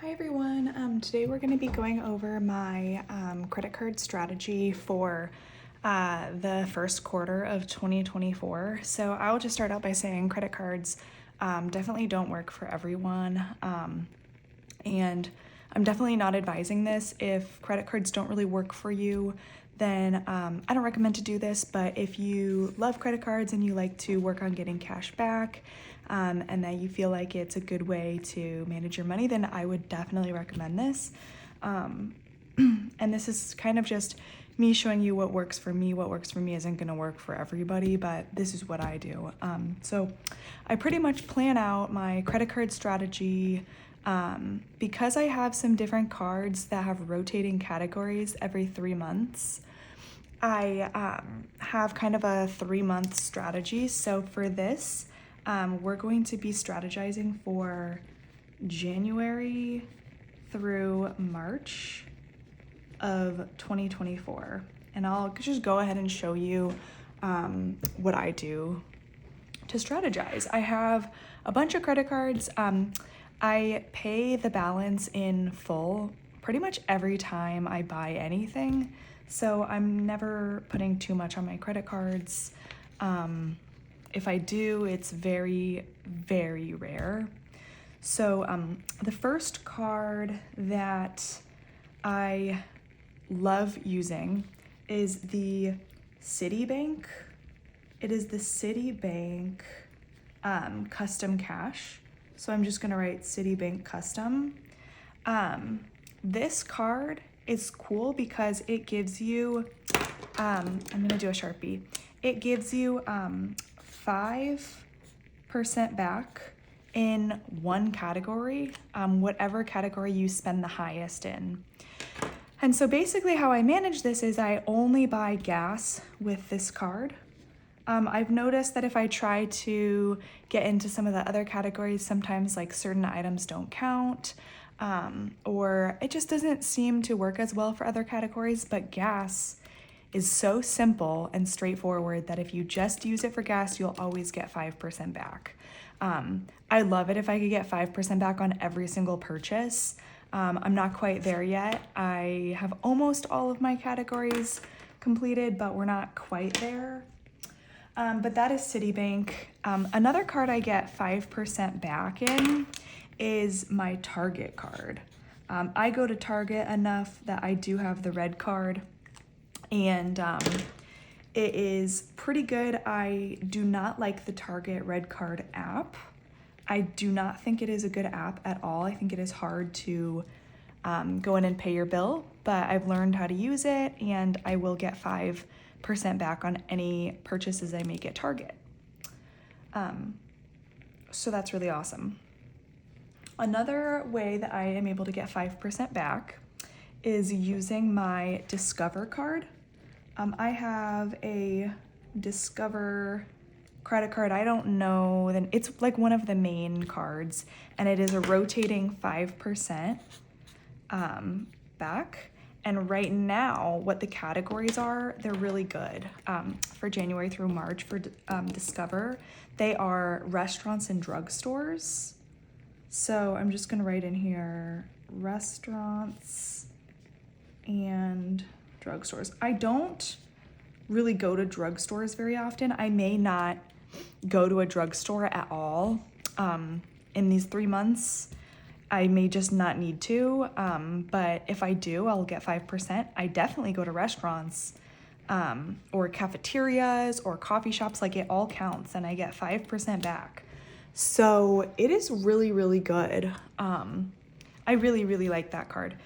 Hi everyone. Today we're going to be going over my credit card strategy for the first quarter of 2024. So I'll just start out by saying credit cards definitely don't work for everyone. And I'm definitely not advising this. If credit cards don't really work for you, then I don't recommend to do this. But if you love credit cards and you like to work on getting cash back, and that you feel like it's a good way to manage your money, then I would definitely recommend this. And this is kind of just me showing you what works for me. What works for me isn't going to work for everybody, but this is what I do. So I pretty much plan out my credit card strategy because I have some different cards that have rotating categories every 3 months. I have kind of a 3-month strategy. So for this, we're going to be strategizing for January through March of 2024. And I'll just go ahead and show you what I do to strategize. I have a bunch of credit cards. I pay the balance in full pretty much every time I buy anything. So I'm never putting too much on my credit cards. If I do, it's very, very rare. So the first card that I love using is the Citibank. It is the Citibank Custom Cash. So I'm just gonna write Citibank Custom. This card is cool because it gives you, I'm gonna do a Sharpie. It gives you 5% back in one category, whatever category you spend the highest in. And so basically how I manage this is I only buy gas with this card. I've noticed that if I try to get into some of the other categories, sometimes like certain items don't count, or it just doesn't seem to work as well for other categories, but gas is so simple and straightforward that if you just use it for gas, you'll always get 5% back. I love it if I could get 5% back on every single purchase. I'm not quite there yet. I have almost all of my categories completed, but we're not quite there. But that is Citibank. Another card I get 5% back in is my Target card. I go to Target enough that I do have the red card, and it is pretty good. I do not like the Target Red Card app. I do not think it is a good app at all. I think it is hard to go in and pay your bill, but I've learned how to use it, and I will get 5% back on any purchases I make at Target. So that's really awesome. Another way that I am able to get 5% back is using my Discover card. I have a Discover credit card. I don't know, then it's like one of the main cards, and it is a rotating 5% back. And right now, what the categories are, they're really good. For January through March for Discover, they are restaurants and drugstores. So I'm just gonna write in here, restaurants and drugstores. I don't really go to drugstores very often. I may not go to a drugstore at all in these 3 months. I may just not need to, but if I do, I'll get 5%. I definitely go to restaurants or cafeterias or coffee shops. Like, it all counts, and I get 5% back. So it is really, really good. I really, really like that card.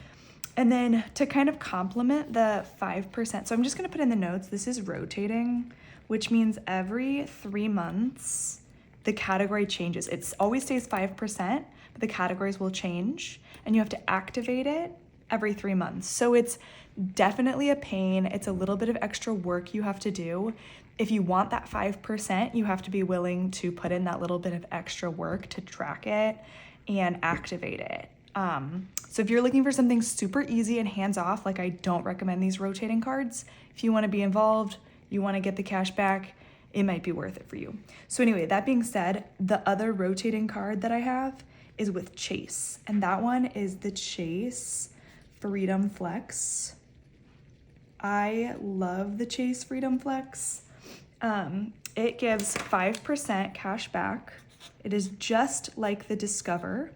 And then to kind of complement the 5%, so I'm just gonna put in the notes, this is rotating, which means every 3 months, the category changes. It always stays 5%, but the categories will change, and you have to activate it every 3 months. So it's definitely a pain. It's a little bit of extra work you have to do. If you want that 5%, you have to be willing to put in that little bit of extra work to track it and activate it. So if you're looking for something super easy and hands-off, like, I don't recommend these rotating cards. If you want to be involved, you want to get the cash back, it might be worth it for you. So anyway, that being said, the other rotating card that I have is with Chase, and that one is the Chase Freedom Flex. I love the Chase Freedom Flex. It gives 5% cash back. It is just like the Discover.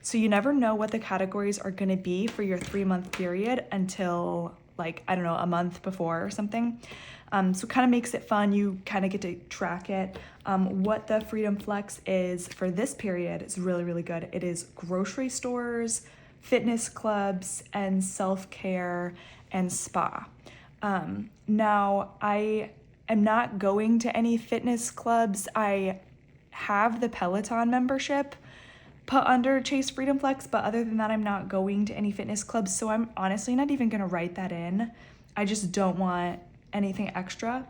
So you never know what the categories are gonna be for your 3-month period until like, I don't know, a month before or something. So it kind of makes it fun. You kind of get to track it. What the Freedom Flex is for this period is really, really good. It is grocery stores, fitness clubs, and self-care and spa. Now, I am not going to any fitness clubs. I have the Peloton membership put under Chase Freedom Flex, but other than that, I'm not going to any fitness clubs, so I'm honestly not even gonna write that in. I just don't want anything extra.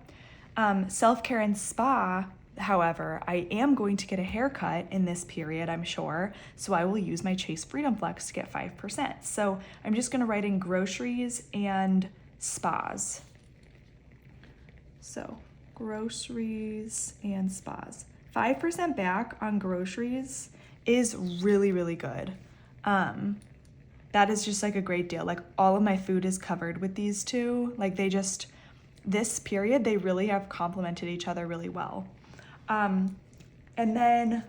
Self-care and spa, however, I am going to get a haircut in this period, I'm sure, so I will use my Chase Freedom Flex to get 5%. So I'm just gonna write in groceries and spas. So groceries and spas. 5% back on groceries is really, really good. That is just like a great deal. Like all of my food is covered with these two. Like this period, they really have complemented each other really well. And then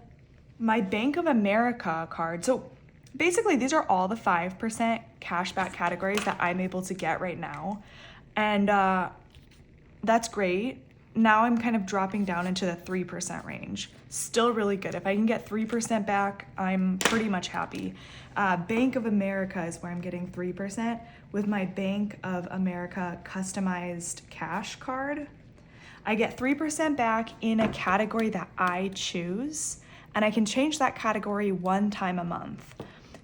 my Bank of America card. So basically these are all the 5% cashback categories that I'm able to get right now. And that's great. Now I'm kind of dropping down into the 3% range. Still really good. If I can get 3% back, I'm pretty much happy. Bank of America is where I'm getting 3% with my Bank of America customized cash card. I get 3% back in a category that I choose, and I can change that category one time a month.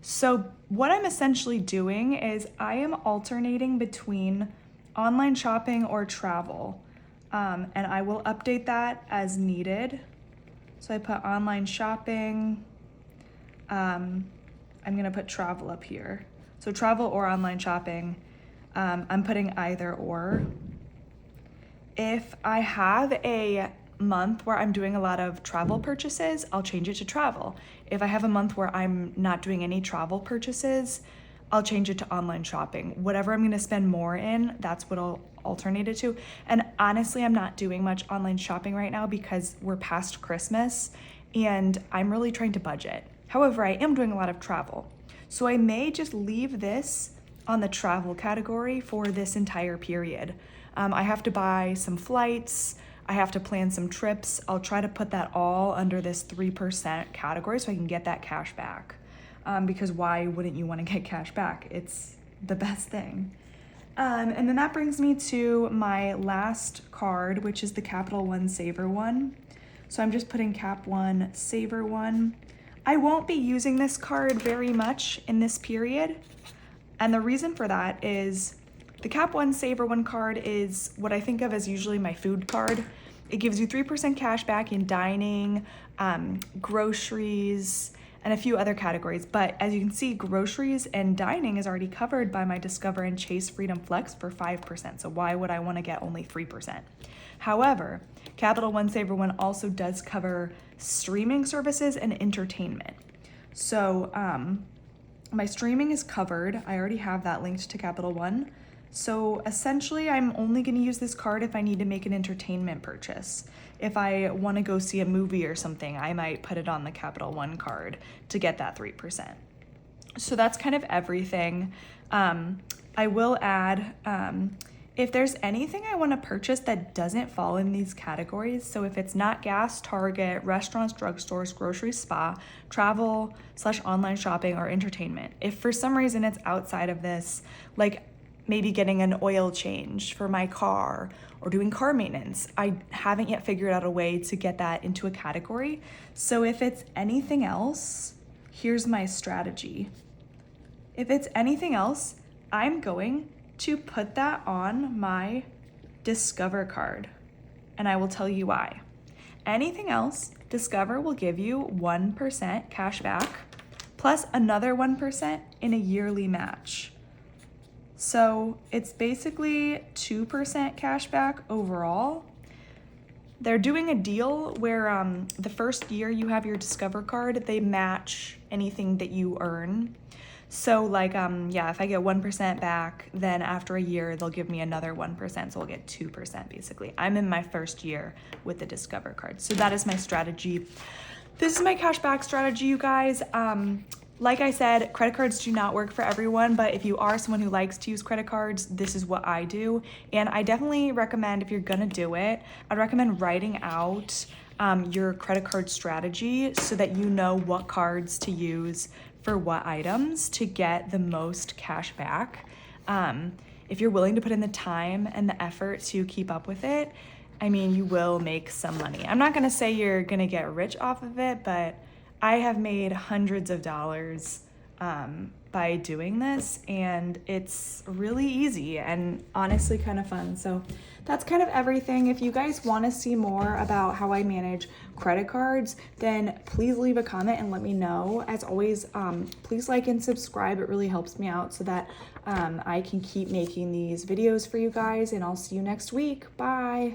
So what I'm essentially doing is I am alternating between online shopping or travel. And I will update that as needed. So I put online shopping. I'm gonna put travel up here. So travel or online shopping. I'm putting either or. If I have a month where I'm doing a lot of travel purchases, I'll change it to travel. If I have a month where I'm not doing any travel purchases, I'll change it to online shopping. Whatever I'm gonna spend more in, that's what I'll alternate it to. And honestly, I'm not doing much online shopping right now because we're past Christmas and I'm really trying to budget. However, I am doing a lot of travel. So I may just leave this on the travel category for this entire period. I have to buy some flights, I have to plan some trips. I'll try to put that all under this 3% category so I can get that cash back. Because why wouldn't you want to get cash back? It's the best thing. And then that brings me to my last card, which is the Capital One Saver one. So I'm just putting Cap One Saver one. I won't be using this card very much in this period. And the reason for that is the Cap One Saver One card is what I think of as usually my food card. It gives you 3% cash back in dining, groceries, and a few other categories. But as you can see, groceries and dining is already covered by my Discover and Chase Freedom Flex for 5%. So why would I want to get only 3%? However, Capital One Saver One also does cover streaming services and entertainment. So my streaming is covered. I already have that linked to Capital One. So essentially, I'm only going to use this card if I need to make an entertainment purchase. If I want to go see a movie or something, I might put it on the Capital One card to get that 3%. So that's kind of everything. I will add, if there's anything I want to purchase that doesn't fall in these categories, so if it's not gas, Target, restaurants, drugstores, groceries, spa, travel / online shopping, or entertainment, if for some reason it's outside of this, like maybe getting an oil change for my car or doing car maintenance, I haven't yet figured out a way to get that into a category. So if it's anything else, here's my strategy. If it's anything else, I'm going to put that on my Discover card, and I will tell you why. Anything else, Discover will give you 1% cash back plus another 1% in a yearly match. So it's basically 2% cash back overall. they're doing a deal where the first year you have your Discover card, they match anything that you earn. So like, yeah, if I get 1% back, then after a year, they'll give me another 1%. So I'll get 2% basically. I'm in my first year with the Discover card. So that is my strategy. This is my cash back strategy, you guys. Like I said, credit cards do not work for everyone, but if you are someone who likes to use credit cards, this is what I do. And I definitely recommend, if you're gonna do it, I'd recommend writing out your credit card strategy so that you know what cards to use for what items to get the most cash back. If you're willing to put in the time and the effort to keep up with it, I mean, you will make some money. I'm not gonna say you're gonna get rich off of it, but I have made hundreds of dollars by doing this, and it's really easy and honestly kind of fun. So that's kind of everything. If you guys want to see more about how I manage credit cards, then please leave a comment and let me know. As always, please like and subscribe. It really helps me out so that I can keep making these videos for you guys, and I'll see you next week. Bye.